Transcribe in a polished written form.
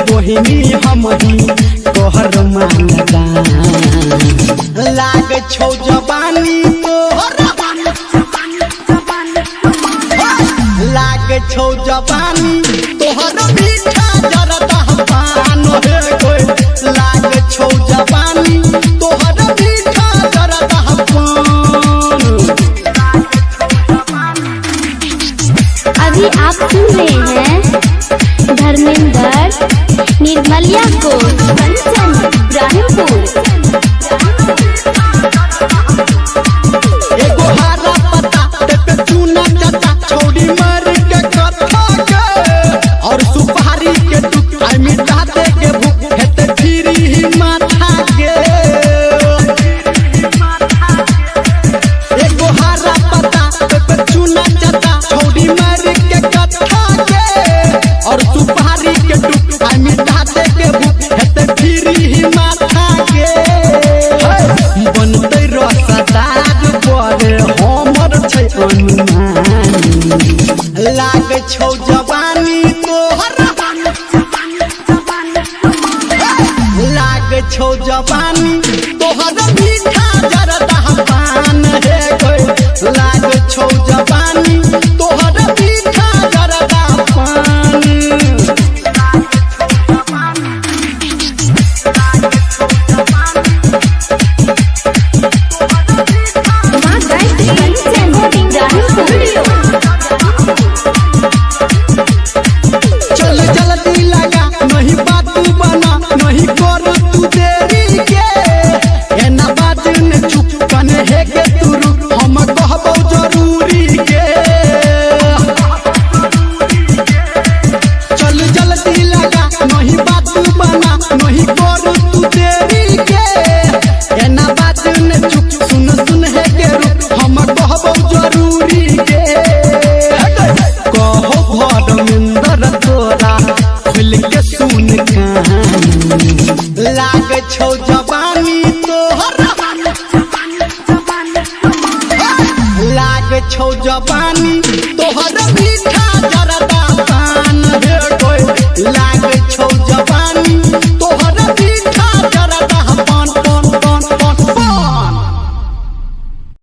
बहिनी हम ही कहर मानदा लाग छौ जवानी तोहर लाग छौ जवानी तोहर मीठा जरदा पान हे कोई लाग छौ जवानी तोहर मीठा जरदा पान। अभी आप सुन रहे हैं धर्मेंद्र निर्मलिया को कंचन इब्राहिमपुर। एगो हरा पत्ता पे चूना चटा छोड़ी मर के कथा के और सुपारी के टुकड़ा मिटा दे के भूख हेते फिरी ही माथा के। एगो हरा पत्ता पे चूना चटा छोड़ी मर के कथा के और सुपारी के टुकड़ा मिटा दे के भूख हेते फिरी ही माथा के। बनते रसदार पर हमर छै अनुमान लाग छौ जवानी तोहर लाग छौ जवानी तोहर मीठा जरदा पान हे कोई लाग छौ जवानी तोहर मीठा जरदा पान। चल जल्दी लगा नहीं बात बना नहीं कर तू देरी के एना बात ने चुप कने है के तू रुक हम कहबो जरूरी के। चल जल्दी लगा नहीं बात बना नहीं कर तू देरी के एना बात ने चुप सुन सुन है के रुक हम कहबो जरूरी के। कहो धर्मेंद्र तोरा खुल के सुन कहानी लाग छौ जवानी तोहर लाग छौ जवानी तोहर मीठा जरदा